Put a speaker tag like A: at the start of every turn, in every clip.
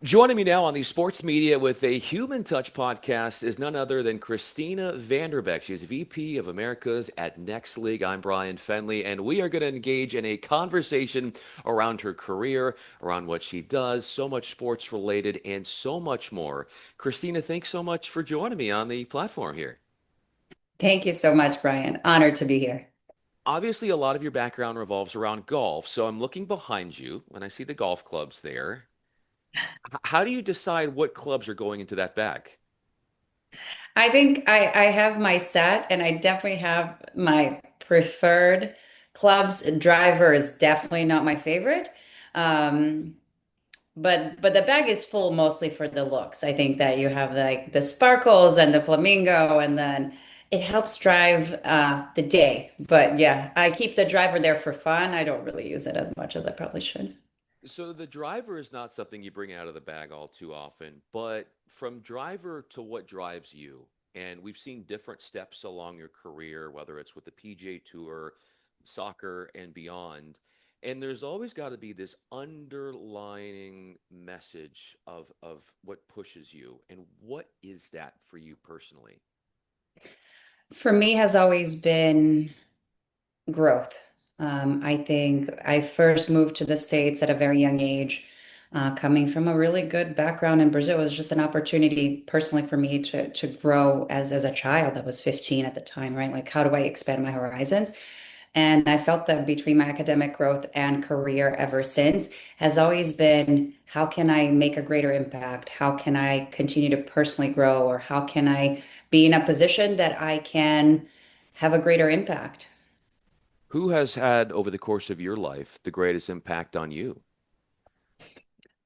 A: Joining me now on the Sports Media with a Human Touch podcast is none other than Cristina Vanderbeck. She's VP of Americas at Next League. I'm Bryan Fenley, and we are going to engage in a conversation around her career, around what she does, so much sports related, and so much more. Cristina, thanks so much for joining me on the platform here.
B: Thank you so much, Brian. Honored to be here.
A: Obviously, a lot of your background revolves around golf, so I'm looking behind you when I see the golf clubs there. How do you decide what clubs are going into that bag?
B: I think I have my set, and I definitely have my preferred clubs. Driver is definitely not my favorite. Um, but the bag is full mostly for the looks. I think that you have like the sparkles and the flamingo, and then it helps drive the day. But yeah, I keep the driver there for fun. I don't really use it as much as I probably should.
A: So the driver is not something you bring out of the bag all too often, but from driver to what drives you, and we've seen different steps along your career, whether it's with the PGA Tour, soccer, and beyond. And there's always got to be this underlining message of what pushes you. And what is that for you personally?
B: For me, has always been growth. I think I first moved to the States at a very young age, coming from a really good background in Brazil. It was just an opportunity personally for me to grow as a child. I was 15 at the time, right? Like, how do I expand my horizons? And I felt that between my academic growth and career ever since has always been how can I make a greater impact? How can I continue to personally grow? Or how can I be in a position that I can have a greater impact?
A: Who has had, over the course of your life, the greatest impact on you?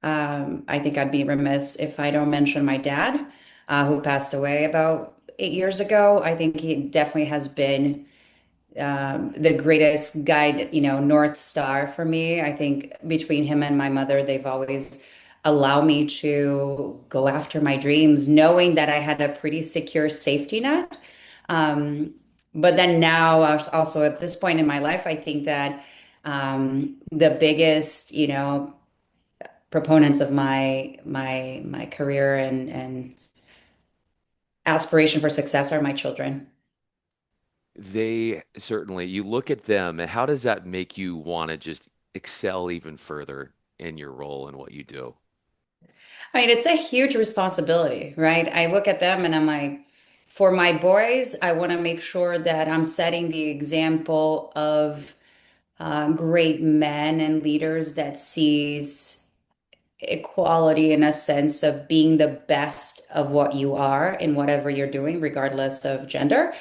B: I think I'd be remiss if I don't mention my dad, who passed away about 8 years ago. I think he definitely has been the greatest guide, North Star for me. I think between him and my mother, they've always allowed me to go after my dreams, knowing that I had a pretty secure safety net. Um, but then now, also at this point in my life, I think that the biggest, proponents of my career and aspiration for success are my children.
A: They certainly, you look at them, and how does that make you want to just excel even further in your role and what you do?
B: I mean, it's a huge responsibility, right? I look at them and I'm like, for my boys, I want to make sure that I'm setting the example of great men and leaders that sees equality in a sense of being the best of what you are in whatever you're doing, regardless of gender.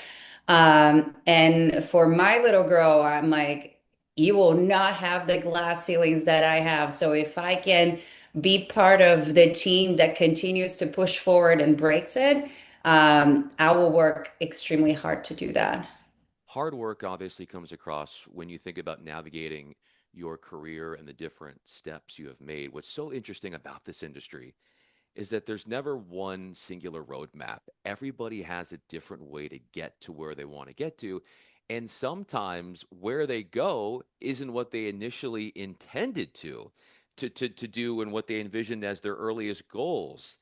B: And for my little girl, I'm like, you will not have the glass ceilings that I have. So if I can be part of the team that continues to push forward and breaks it, I will work extremely hard to do that.
A: Hard work obviously comes across when you think about navigating your career and the different steps you have made. What's so interesting about this industry is that there's never one singular roadmap. Everybody has a different way to get to where they want to get to. And sometimes where they go isn't what they initially intended to do and what they envisioned as their earliest goals.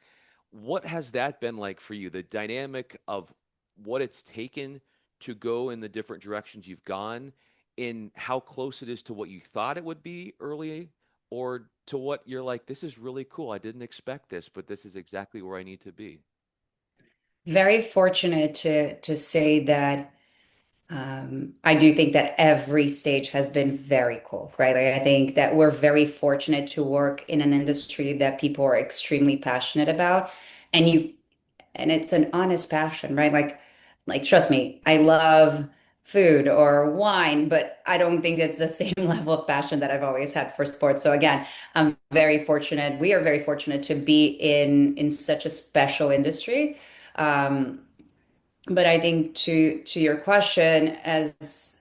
A: What has that been like for you? The dynamic of what it's taken to go in the different directions you've gone, in how close it is to what you thought it would be early, or to what you're like, this is really cool. I didn't expect this, but this is exactly where I need to be.
B: Very fortunate to say that I do think that every stage has been very cool, right? Like, I think that we're very fortunate to work in an industry that people are extremely passionate about, and and it's an honest passion, right? Like trust me, I love food or wine, but I don't think it's the same level of passion that I've always had for sports. So again, I'm very fortunate. We are very fortunate to be in such a special industry. Um, but I think to your question, as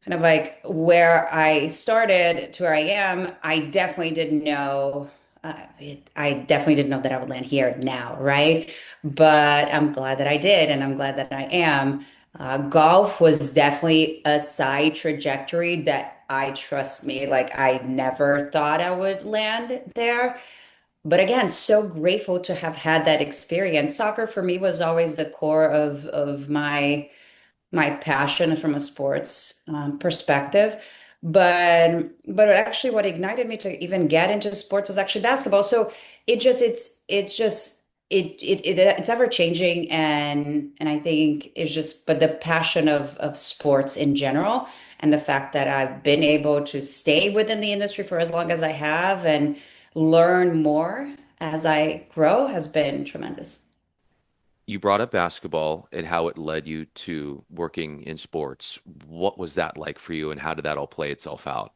B: kind of like where I started to where I am, I definitely didn't know. I definitely didn't know that I would land here now, right? But I'm glad that I did, and I'm glad that I am. Golf was definitely a side trajectory that I trust me. Like, I never thought I would land there. But again, so grateful to have had that experience. Soccer for me was always the core of my passion from a sports perspective. But actually, what ignited me to even get into sports was actually basketball. So it's just it's ever changing, and I think it's just but the passion of sports in general, and the fact that I've been able to stay within the industry for as long as I have and learn more as I grow has been tremendous.
A: You brought up basketball and how it led you to working in sports. What was that like for you, and how did that all play itself out?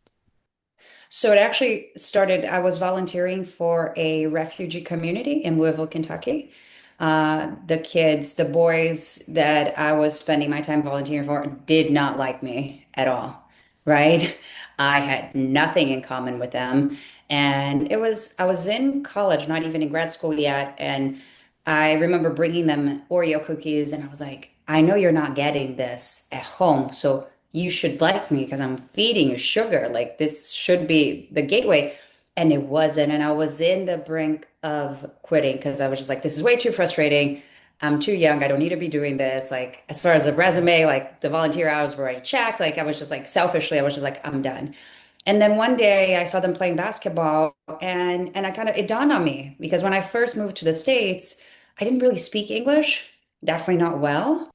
B: So it actually started, I was volunteering for a refugee community in Louisville, Kentucky. The kids, the boys that I was spending my time volunteering for did not like me at all, right? I had nothing in common with them. And I was in college, not even in grad school yet. And I remember bringing them Oreo cookies, and I was like, I know you're not getting this at home. So you should like me because I'm feeding you sugar. Like this should be the gateway. And it wasn't. And I was in the brink of quitting because I was just like, this is way too frustrating. I'm too young. I don't need to be doing this. Like, as far as the resume, like the volunteer hours were already checked. Like, I was just like, selfishly, I was just like, I'm done. And then one day I saw them playing basketball, and I kind of, it dawned on me because when I first moved to the States, I didn't really speak English, definitely not well.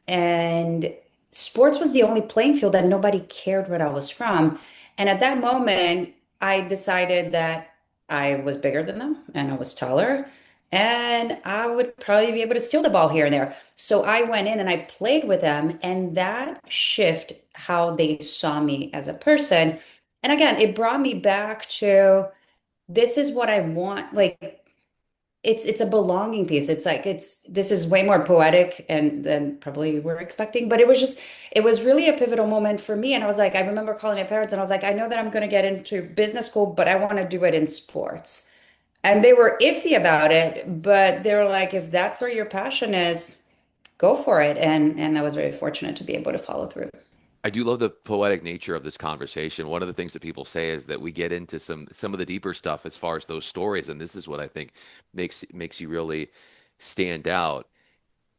B: And sports was the only playing field that nobody cared where I was from. And at that moment, I decided that I was bigger than them and I was taller. And I would probably be able to steal the ball here and there. So I went in and I played with them, and that shift how they saw me as a person. And again, it brought me back to this is what I want. Like it's a belonging piece. It's like it's this is way more poetic and than probably we're expecting, but it was really a pivotal moment for me. And I was like, I remember calling my parents and I was like, I know that I'm going to get into business school, but I want to do it in sports. And they were iffy about it, but they were like, if that's where your passion is, go for it. And I was very fortunate to be able to follow through.
A: I do love the poetic nature of this conversation. One of the things that people say is that we get into some of the deeper stuff as far as those stories, and this is what I think makes you really stand out.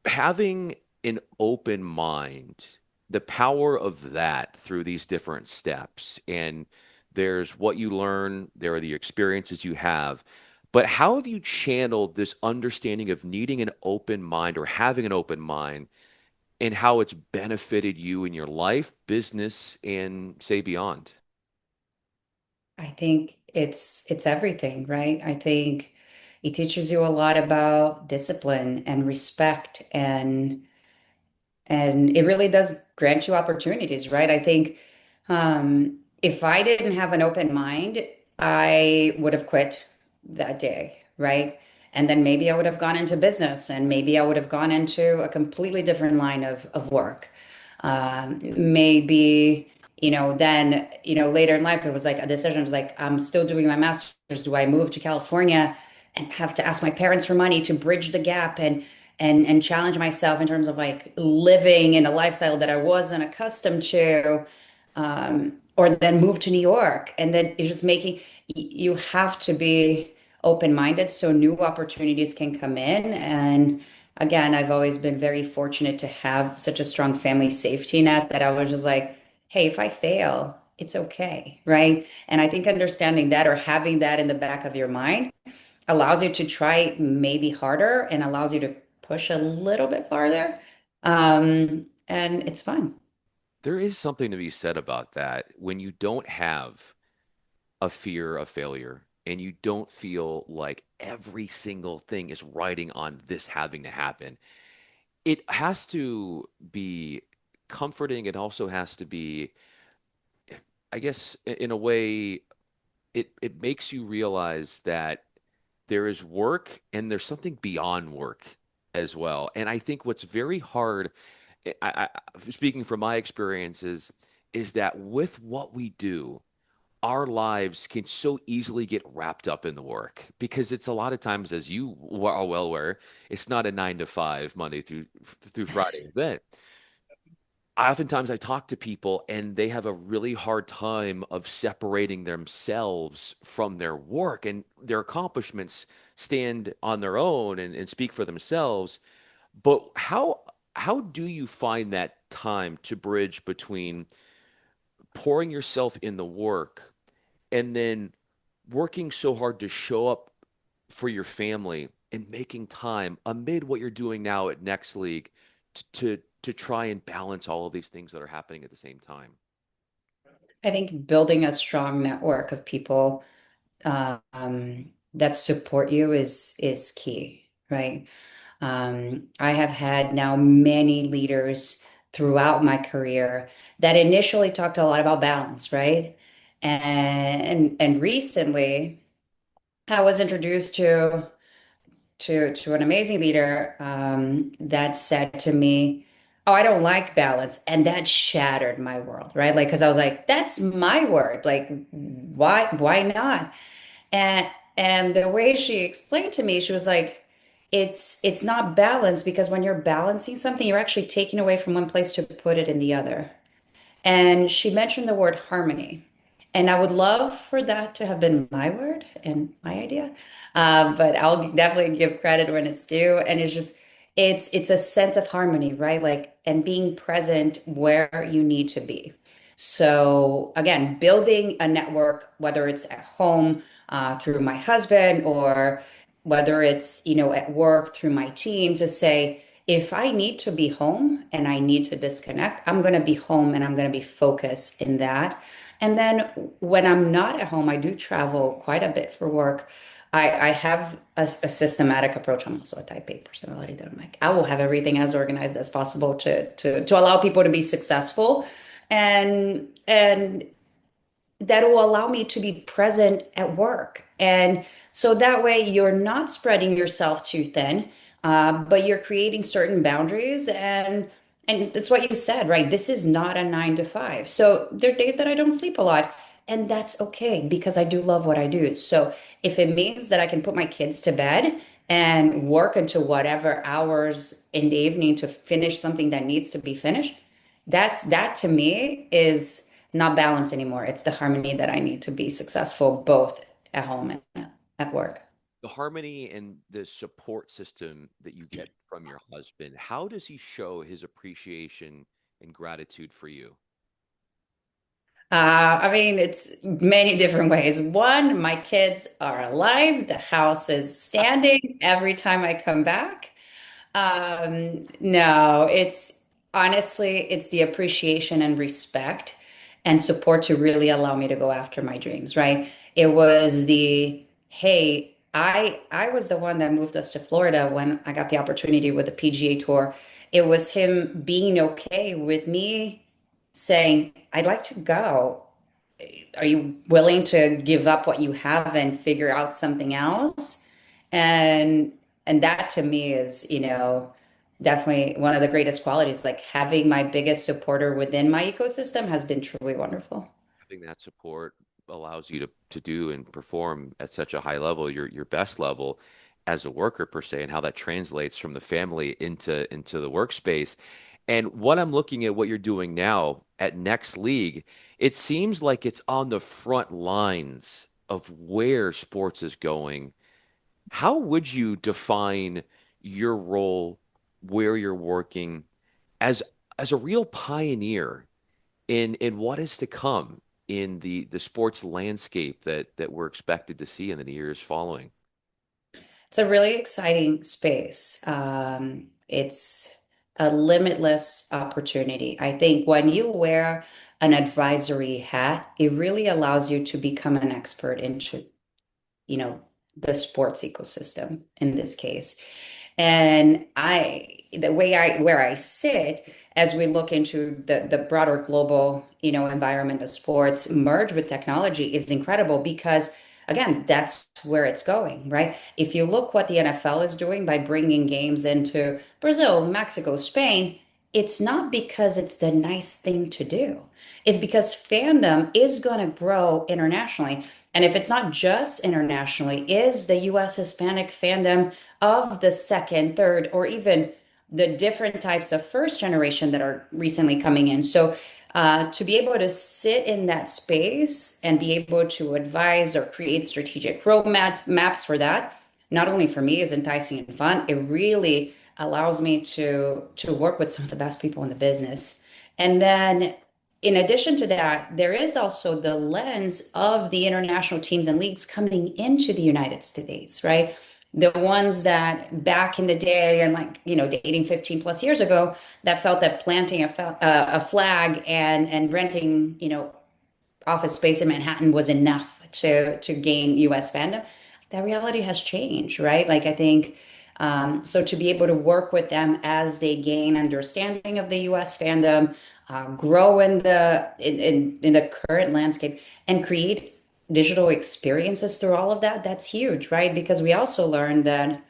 A: Having an open mind, the power of that through these different steps, and there's what you learn, there are the experiences you have. But how have you channeled this understanding of needing an open mind or having an open mind and how it's benefited you in your life, business, and say beyond?
B: I think it's everything, right? I think it teaches you a lot about discipline and respect, and it really does grant you opportunities, right? I think if I didn't have an open mind, I would have quit that day, right? And then maybe I would have gone into business, and maybe I would have gone into a completely different line of work. Maybe, then, later in life, it was like a decision. It was like, I'm still doing my master's. Do I move to California and have to ask my parents for money to bridge the gap and challenge myself in terms of like living in a lifestyle that I wasn't accustomed to, or then move to New York, and then it's just making you have to be open-minded so new opportunities can come in. And again, I've always been very fortunate to have such a strong family safety net that I was just like, hey, if I fail, it's okay, right? And I think understanding that or having that in the back of your mind allows you to try maybe harder and allows you to push a little bit farther. And it's fun.
A: There is something to be said about that when you don't have a fear of failure and you don't feel like every single thing is riding on this having to happen. It has to be comforting. It also has to be, I guess, in a way, it makes you realize that there is work and there's something beyond work as well. And I think what's very hard, speaking from my experiences, is that with what we do, our lives can so easily get wrapped up in the work because it's a lot of times, as you are well aware, it's not a 9 to 5 Monday through Friday event. oftentimes I talk to people and they have a really hard time of separating themselves from their work, and their accomplishments stand on their own and speak for themselves. But how do you find that time to bridge between pouring yourself in the work and then working so hard to show up for your family and making time amid what you're doing now at Next League to try and balance all of these things that are happening at the same time?
B: I think building a strong network of people that support you is key, right? I have had now many leaders throughout my career that initially talked a lot about balance, right? And recently I was introduced to an amazing leader that said to me, "Oh, I don't like balance," and that shattered my world, right? Like, because I was like, "That's my word. Like, why not?" And and the way she explained to me, she was like, it's not balanced because when you're balancing something, you're actually taking away from one place to put it in the other. And she mentioned the word harmony. And I would love for that to have been my word and my idea. But I'll definitely give credit when it's due. And it's just, it's a sense of harmony, right? Like, and being present where you need to be. So again, building a network, whether it's at home through my husband or whether it's, at work through my team to say, if I need to be home and I need to disconnect, I'm going to be home and I'm going to be focused in that. And then when I'm not at home, I do travel quite a bit for work. I have a systematic approach. I'm also a type A personality that I'm like, I will have everything as organized as possible to allow people to be successful. And that will allow me to be present at work. And so that way you're not spreading yourself too thin, but you're creating certain boundaries. And that's what you said, right? This is not a 9 to 5. So there are days that I don't sleep a lot, and that's okay because I do love what I do. So if it means that I can put my kids to bed and work until whatever hours in the evening to finish something that needs to be finished, that to me is not balance anymore. It's the harmony that I need to be successful both at home and at work.
A: The harmony and the support system that you get from your husband, how does he show his appreciation and gratitude for you?
B: I mean, it's many different ways. One, my kids are alive. The house is standing every time I come back. No, it's honestly, it's the appreciation and respect and support to really allow me to go after my dreams, right? It was the, hey, I was the one that moved us to Florida when I got the opportunity with the PGA Tour. It was him being okay with me saying, I'd like to go. Are you willing to give up what you have and figure out something else? And and that to me is, definitely one of the greatest qualities. Like having my biggest supporter within my ecosystem has been truly wonderful.
A: Having that support allows you to do and perform at such a high level, your best level as a worker per se, and how that translates from the family into the workspace. And what I'm looking at what you're doing now at Next League, it seems like it's on the front lines of where sports is going. How would you define your role where you're working as as a real pioneer in what is to come in the sports landscape that we're expected to see in the years following?
B: It's a really exciting space. It's a limitless opportunity. I think when you wear an advisory hat, it really allows you to become an expert into, you know, the sports ecosystem in this case. And the way where I sit as we look into the broader global, environment of sports merge with technology is incredible because again, that's where it's going, right? If you look what the NFL is doing by bringing games into Brazil, Mexico, Spain, it's not because it's the nice thing to do. It's because fandom is going to grow internationally. And if it's not just internationally, is the US Hispanic fandom of the second, third, or even the different types of first generation that are recently coming in. So to be able to sit in that space and be able to advise or create strategic roadmaps maps for that, not only for me is enticing and fun, it really allows me to work with some of the best people in the business. And then in addition to that, there is also the lens of the international teams and leagues coming into the United States, right? The ones that back in the day and like, dating 15 plus years ago, that felt that planting a flag and renting, office space in Manhattan was enough to gain US fandom. That reality has changed, right? Like I think so to be able to work with them as they gain understanding of the US fandom, grow in the current landscape and create digital experiences through all of that, that's huge, right? Because we also learned that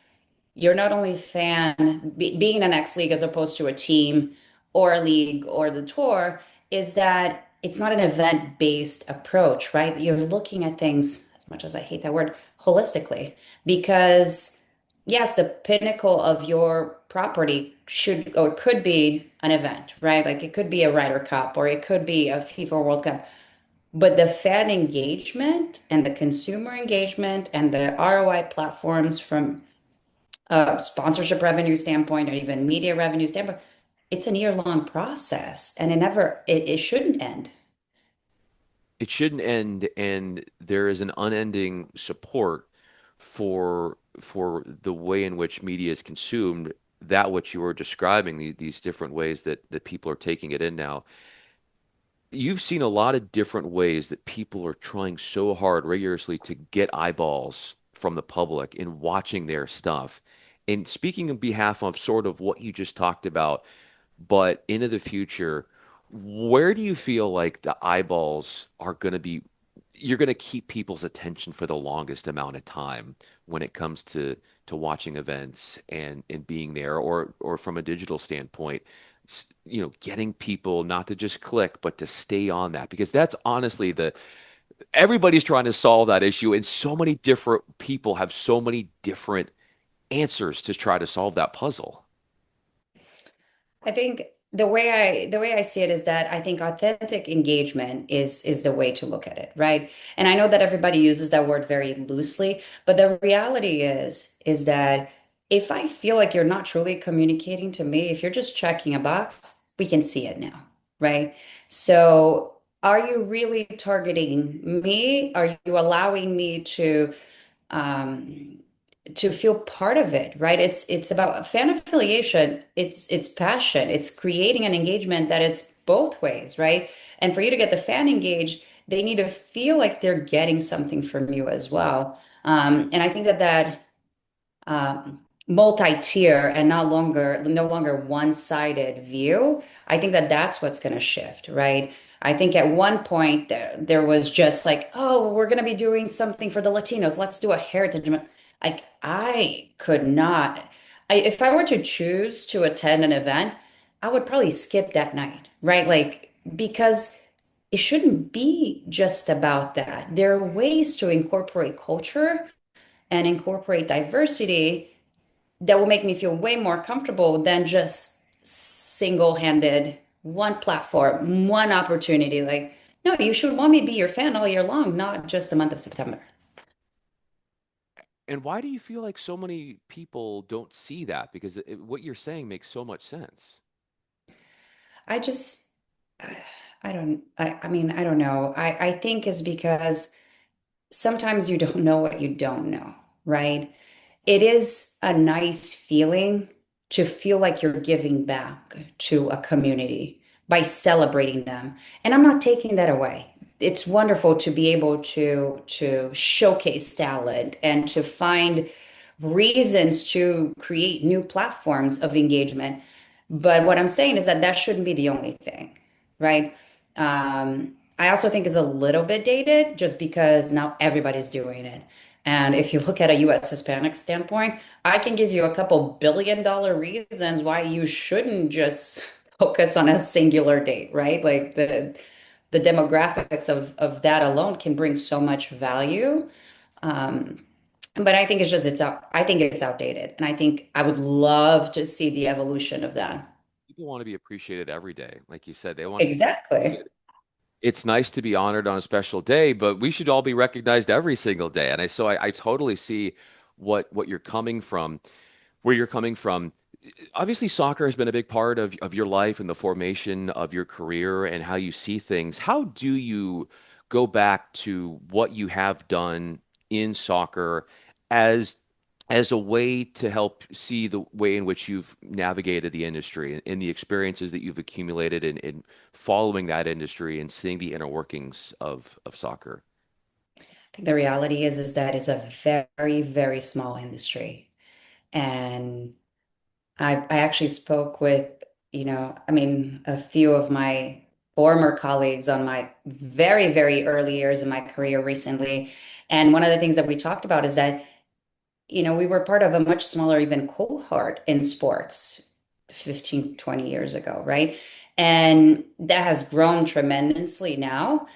B: you're not only being an X league as opposed to a team or a league or the tour is that it's not an event based approach, right? You're looking at things, as much as I hate that word, holistically, because yes, the pinnacle of your property should or could be an event, right? Like it could be a Ryder Cup or it could be a FIFA World Cup. But the fan engagement and the consumer engagement and the ROI platforms from sponsorship revenue standpoint or even media revenue standpoint, it's an year-long process and it shouldn't end.
A: It shouldn't end, and there is an unending support for the way in which media is consumed, that what you were describing, these different ways that people are taking it in now. You've seen a lot of different ways that people are trying so hard rigorously to get eyeballs from the public in watching their stuff. And speaking on behalf of sort of what you just talked about, but into the future, where do you feel like the eyeballs are going to be? You're going to keep people's attention for the longest amount of time when it comes to watching events and being there, or from a digital standpoint, getting people not to just click, but to stay on that, because that's honestly the everybody's trying to solve that issue, and so many different people have so many different answers to try to solve that puzzle.
B: I think the way I see it is that I think authentic engagement is the way to look at it, right? And I know that everybody uses that word very loosely, but the reality is that if I feel like you're not truly communicating to me, if you're just checking a box, we can see it now, right? So are you really targeting me? Are you allowing me um to feel part of it, right? It's about fan affiliation. It's passion. It's creating an engagement that it's both ways, right? And for you to get the fan engaged, they need to feel like they're getting something from you as well. And I think that multi-tier and no longer one-sided view, I think that that's what's going to shift, right? I think at one point there was just like, oh, we're going to be doing something for the Latinos. Let's do a heritage month. Like I could not, if I were to choose to attend an event, I would probably skip that night, right? Like because it shouldn't be just about that. There are ways to incorporate culture and incorporate diversity that will make me feel way more comfortable than just single-handed one platform, one opportunity. Like, no, you should want me to be your fan all year long, not just the month of September.
A: And why do you feel like so many people don't see that? Because what you're saying makes so much sense.
B: I just, I don't, I mean, I don't know. I think is because sometimes you don't know what you don't know, right? It is a nice feeling to feel like you're giving back to a community by celebrating them. And I'm not taking that away. It's wonderful to be able to showcase talent and to find reasons to create new platforms of engagement. But what I'm saying is that that shouldn't be the only thing, right? I also think is a little bit dated just because now everybody's doing it. And if you look at a US Hispanic standpoint, I can give you a couple billion-dollar reasons why you shouldn't just focus on a singular date, right? Like the demographics of that alone can bring so much value. Um, But I think I think it's outdated. And I think I would love to see the evolution of that.
A: People want to be appreciated every day. Like you said, they want to be
B: Exactly.
A: appreciated. It's nice to be honored on a special day, but we should all be recognized every single day. And I totally see what you're coming from, where you're coming from. Obviously, soccer has been a big part of your life and the formation of your career and how you see things. How do you go back to what you have done in soccer as as a way to help see the way in which you've navigated the industry and the experiences that you've accumulated in following that industry and seeing the inner workings of soccer?
B: I think the reality is that it's a very, very small industry. And I actually spoke with, I mean, a few of my former colleagues on my very, very early years in my career recently. And one of the things that we talked about is that, we were part of a much smaller even cohort in sports 15, 20 years ago, right? And that has grown tremendously now.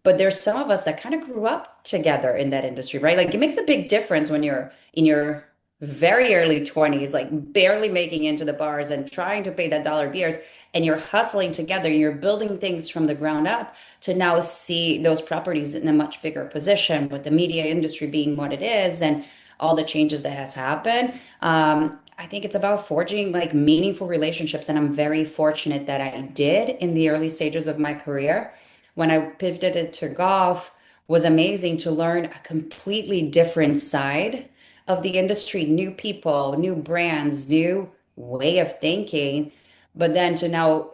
B: But there's some of us that kind of grew up together in that industry, right? Like it makes a big difference when you're in your very early 20s, like barely making into the bars and trying to pay that dollar beers, and you're hustling together, you're building things from the ground up to now see those properties in a much bigger position with the media industry being what it is and all the changes that has happened. I think it's about forging like meaningful relationships, and I'm very fortunate that I did in the early stages of my career when I pivoted to golf was amazing to learn a completely different side of the industry, new people, new brands, new way of thinking, but then to now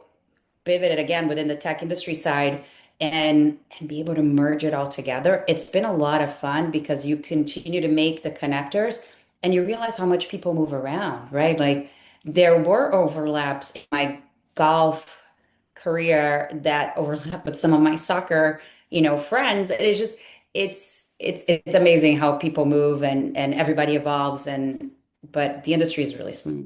B: pivot it again within the tech industry side and be able to merge it all together. It's been a lot of fun because you continue to make the connectors and you realize how much people move around, right? Like there were overlaps in my golf career that overlap with some of my soccer, friends. It is just it's amazing how people move and everybody evolves and but the industry is really small.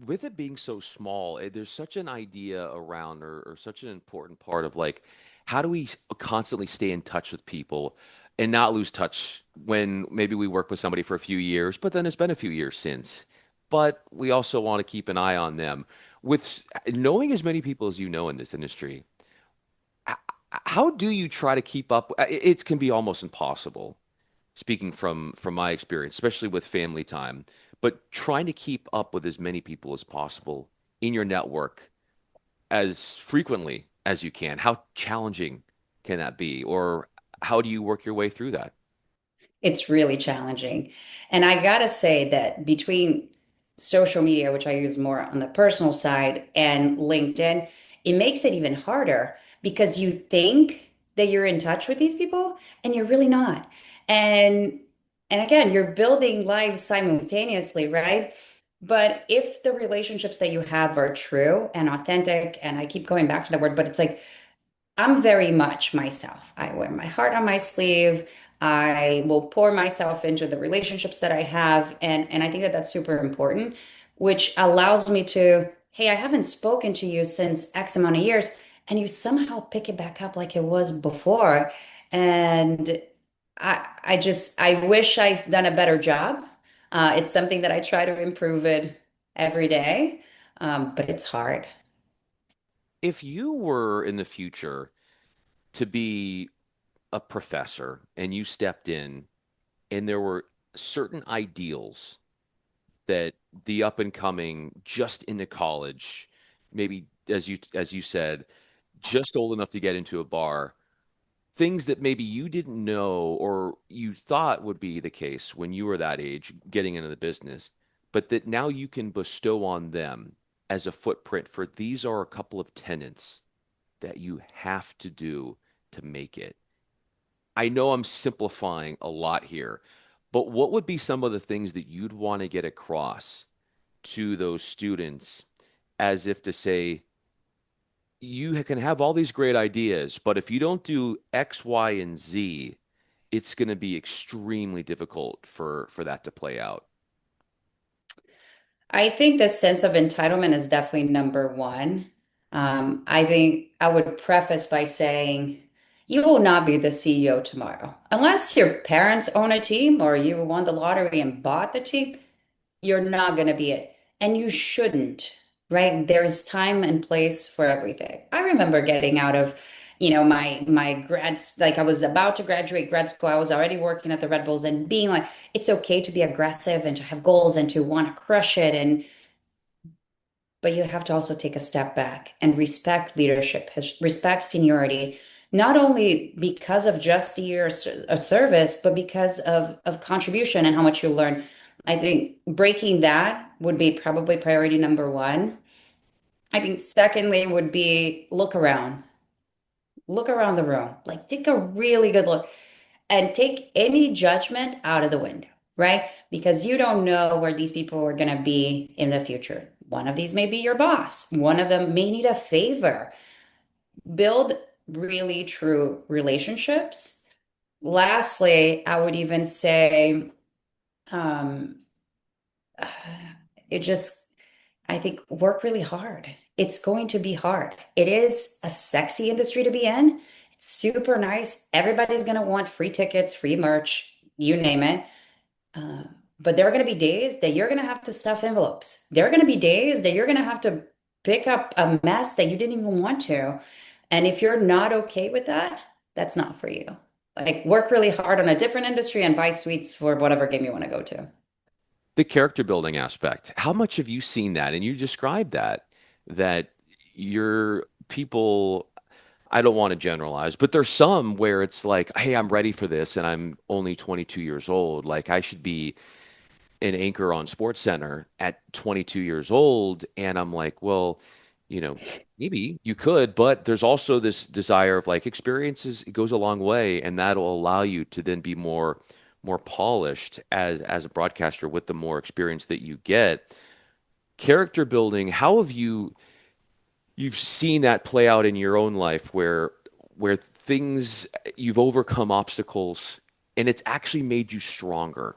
A: With it being so small, there's such an idea around or such an important part of like, how do we constantly stay in touch with people and not lose touch when maybe we work with somebody for a few years, but then it's been a few years since. But we also want to keep an eye on them. With knowing as many people as you know in this industry, h- how do you try to keep up? It can be almost impossible speaking from my experience, especially with family time, but trying to keep up with as many people as possible in your network as frequently as you can. How challenging can that be? Or how do you work your way through that?
B: It's really challenging. And I gotta say that between social media, which I use more on the personal side, and LinkedIn, it makes it even harder because you think that you're in touch with these people and you're really not. And and again, you're building lives simultaneously, right? But if the relationships that you have are true and authentic, and I keep going back to that word, but it's like I'm very much myself. I wear my heart on my sleeve. I will pour myself into the relationships that I have. And I think that that's super important, which allows me to, hey, I haven't spoken to you since X amount of years, and you somehow pick it back up like it was before. And I wish I've done a better job. It's something that I try to improve it every day, but it's hard.
A: If you were in the future to be a professor and you stepped in and there were certain ideals that the up and coming just into college, maybe as you said, just old enough to get into a bar, things that maybe you didn't know or you thought would be the case when you were that age getting into the business, but that now you can bestow on them as a footprint for these are a couple of tenets that you have to do to make it. I know I'm simplifying a lot here, but what would be some of the things that you'd want to get across to those students as if to say, you can have all these great ideas, but if you don't do X, Y, and Z, it's going to be extremely difficult for that to play out.
B: I think the sense of entitlement is definitely number one. I think I would preface by saying, You will not be the CEO tomorrow. Unless your parents own a team or you won the lottery and bought the team, you're not going to be it. And you shouldn't, right? There's time and place for everything. I remember getting out of, my grads, like I was about to graduate grad school. I was already working at the Red Bulls and being like, it's okay to be aggressive and to have goals and to want to crush it. But you have to also take a step back and respect leadership, respect seniority, not only because of just the years of service, but because of contribution and how much you learn. I think breaking that would be probably priority number one. I think secondly would be look around the room, like take a really good look and take any judgment out of the window, right? Because you don't know where these people are going to be in the future. One of these may be your boss, one of them may need a favor. Build really true relationships. Lastly, I would even say, um, it just, I think, work really hard. It's going to be hard. It is a sexy industry to be in. It's super nice. Everybody's going to want free tickets, free merch, you name it. Uh, but there are going to be days that you're going to have to stuff envelopes. There are going to be days that you're going to have to pick up a mess that you didn't even want to. And if you're not okay with that, that's not for you. Like work really hard on a different industry and buy suites for whatever game you want to go to.
A: The character building aspect. How much have you seen that? And you described that your people, I don't want to generalize, but there's some where it's like, hey, I'm ready for this and I'm only 22 years old. Like I should be an anchor on Sports Center at 22 years old. And I'm like, well, you know, maybe you could, but there's also this desire of like experiences, it goes a long way, and that'll allow you to then be more polished as a broadcaster with the more experience that you get. Character building, how have you've seen that play out in your own life where things you've overcome obstacles and it's actually made you stronger?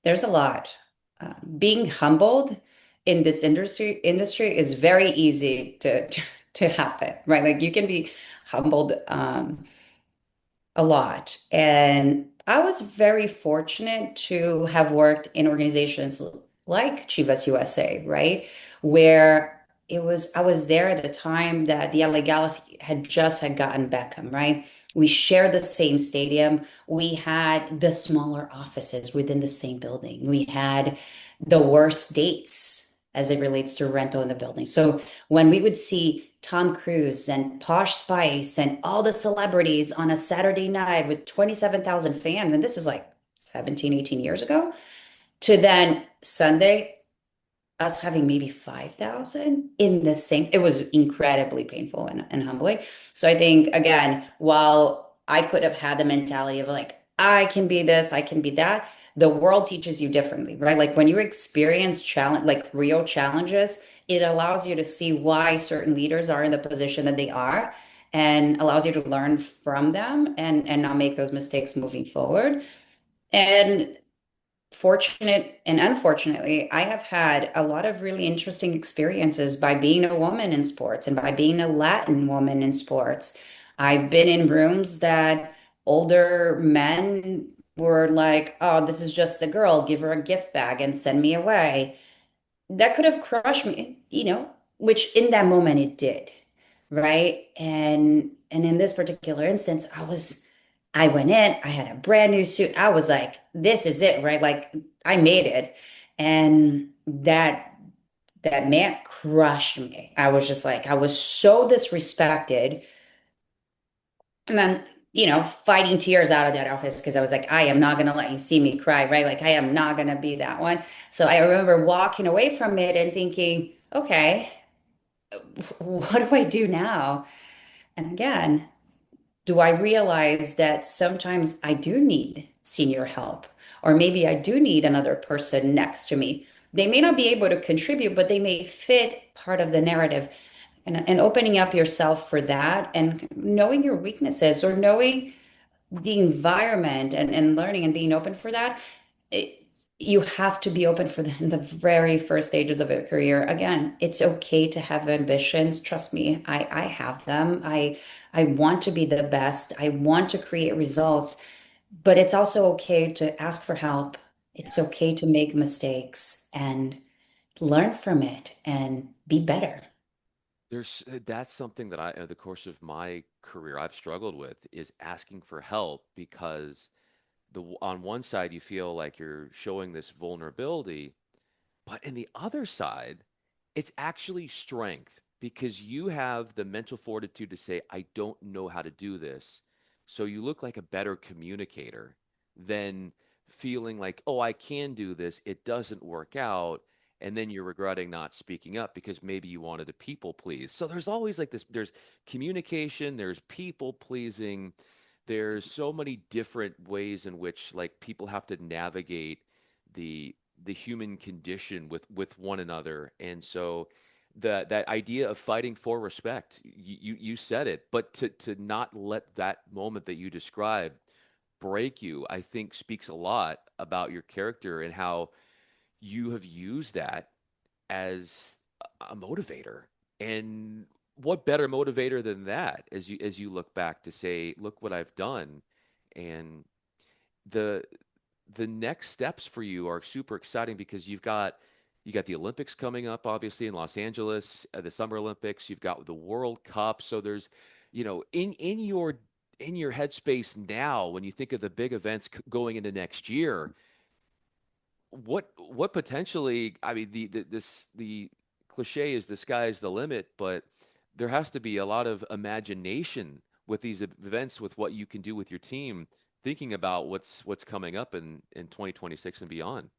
B: There's a lot. Being humbled in this industry is very easy to happen, right? Like you can be humbled. A lot. And I was very fortunate to have worked in organizations like Chivas USA, right? Where I was there at a time that the LA Galaxy had gotten Beckham, right? We shared the same stadium. We had the smaller offices within the same building. We had the worst dates as it relates to rental in the building. So when we would see Tom Cruise and Posh Spice and all the celebrities on a Saturday night with 27,000 fans, and this is like 17, 18 years ago, to then Sunday, us having maybe 5,000 in the same, it was incredibly painful and humbling. So I think, again, while I could have had the mentality of like, I can be this, I can be that, the world teaches you differently, right? Like when you experience challenge, like real challenges, it allows you to see why certain leaders are in the position that they are and allows you to learn from them and not make those mistakes moving forward. And fortunate and unfortunately, I have had a lot of really interesting experiences by being a woman in sports and by being a Latin woman in sports. I've been in rooms that older men were like, oh, this is just the girl, give her a gift bag and send me away. That could have crushed me, which in that moment it did, right? And in this particular instance, I went in, I had a brand new suit. I was like, this is it, right? Like I made it. And that man crushed me. I was just like, I was so disrespected. And then, fighting tears out of that office because I was like, I am not going to let you see me cry, right? Like, I am not going to be that one. So I remember walking away from it and thinking, okay, what do I do now? And again, do I realize that sometimes I do need senior help, or maybe I do need another person next to me? They may not be able to contribute, but they may fit part of the narrative. And opening up yourself for that and knowing your weaknesses or knowing the environment and learning and being open for that. you have to be open for in the very first stages of a career. Again, it's okay to have ambitions. Trust me, I have them. I want to be the best. I want to create results, but it's also okay to ask for help. It's okay to make mistakes and learn from it and be better.
A: That's something that over the course of my career, I've struggled with is asking for help because on one side you feel like you're showing this vulnerability, but in the other side, it's actually strength because you have the mental fortitude to say, I don't know how to do this. So you look like a better communicator than feeling like, oh, I can do this. It doesn't work out. And then you're regretting not speaking up because maybe you wanted to people please. So there's always like this there's communication, there's people pleasing, there's so many different ways in which like people have to navigate the human condition with one another. And so that idea of fighting for respect, you said it, but to not let that moment that you described break you, I think speaks a lot about your character and how you have used that as a motivator. And what better motivator than that as you look back to say, look what I've done. And the the next steps for you are super exciting because you got the Olympics coming up, obviously in Los Angeles, the Summer Olympics. You've got the World Cup. So there's, in your headspace now, when you think of the big events going into next year, what potentially? I mean, the cliche is the sky's the limit, but there has to be a lot of imagination with these events, with what you can do with your team, thinking about what's coming up in 2026 and beyond.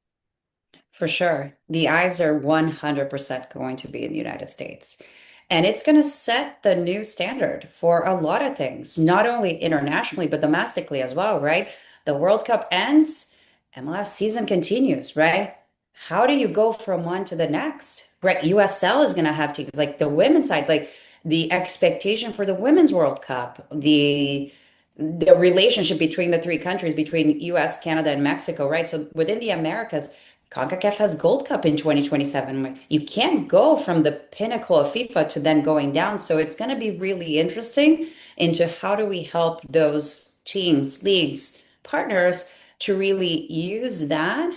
B: For sure. The eyes are 100% going to be in the United States. And it's going to set the new standard for a lot of things, not only internationally, but domestically as well, right? The World Cup ends, MLS season continues, right? How do you go from one to the next? Right? USL is going to have teams like the women's side, like the expectation for the Women's World Cup, the relationship between the three countries, between US, Canada, and Mexico, right? So within the Americas, CONCACAF has Gold Cup in 2027. You can't go from the pinnacle of FIFA to then going down. So it's going to be really interesting into how do we help those teams, leagues, partners to really use that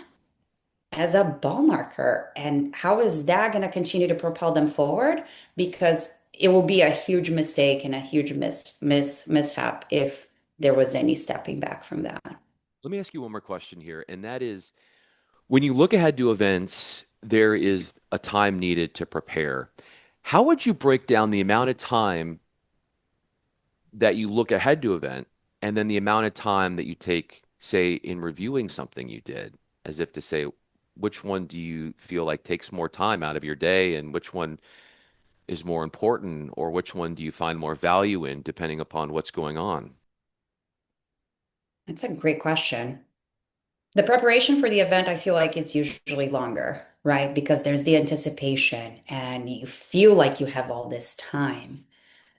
B: as a ball marker. And how is that going to continue to propel them forward? Because it will be a huge mistake and a huge mishap if there was any stepping back from that.
A: Let me ask you one more question here, and that is when you look ahead to events, there is a time needed to prepare. How would you break down the amount of time that you look ahead to event and then the amount of time that you take, say, in reviewing something you did, as if to say, which one do you feel like takes more time out of your day and which one is more important, or which one do you find more value in depending upon what's going on?
B: That's a great question. The preparation for the event, I feel like it's usually longer, right? Because there's the anticipation and you feel like you have all this time.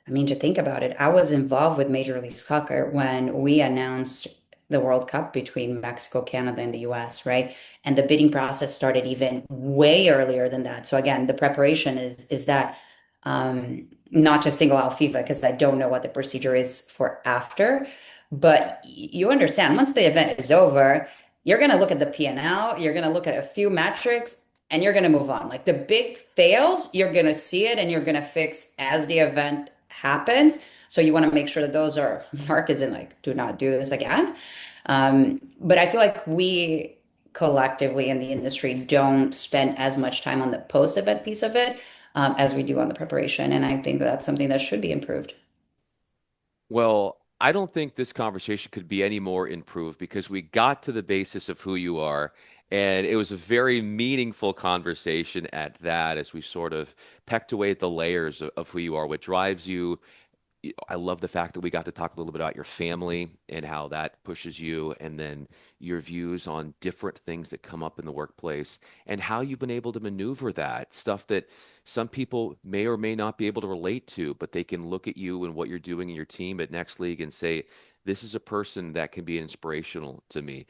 B: I mean, to think about it, I was involved with Major League Soccer when we announced the World Cup between Mexico, Canada, and the US, right? And the bidding process started even way earlier than that. So again, the preparation is that not to single out FIFA because I don't know what the procedure is for after, but you understand once the event is over, you're going to look at the P&L, you're going to look at a few metrics, and you're going to move on. Like the big fails, you're going to see it and you're going to fix as the event happens. So you want to make sure that those are marked as in like, do not do this again. But I feel like we collectively in the industry don't spend as much time on the post-event piece of it as we do on the preparation. And I think that's something that should be improved.
A: Well, I don't think this conversation could be any more improved because we got to the basis of who you are. And it was a very meaningful conversation at that as we sort of pecked away at the layers of who you are, what drives you. I love the fact that we got to talk a little bit about your family and how that pushes you, and then your views on different things that come up in the workplace and how you've been able to maneuver that stuff that some people may or may not be able to relate to, but they can look at you and what you're doing in your team at Next League and say, this is a person that can be inspirational to me.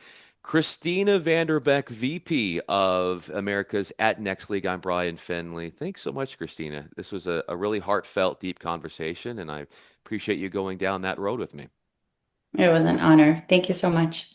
A: Cristina Vanderbeck, VP of America's at Next League. I'm Bryan Fenley. Thanks so much, Christina. This was a really heartfelt, deep conversation, and I appreciate you going down that road with me.
B: It was an honor. Thank you so much.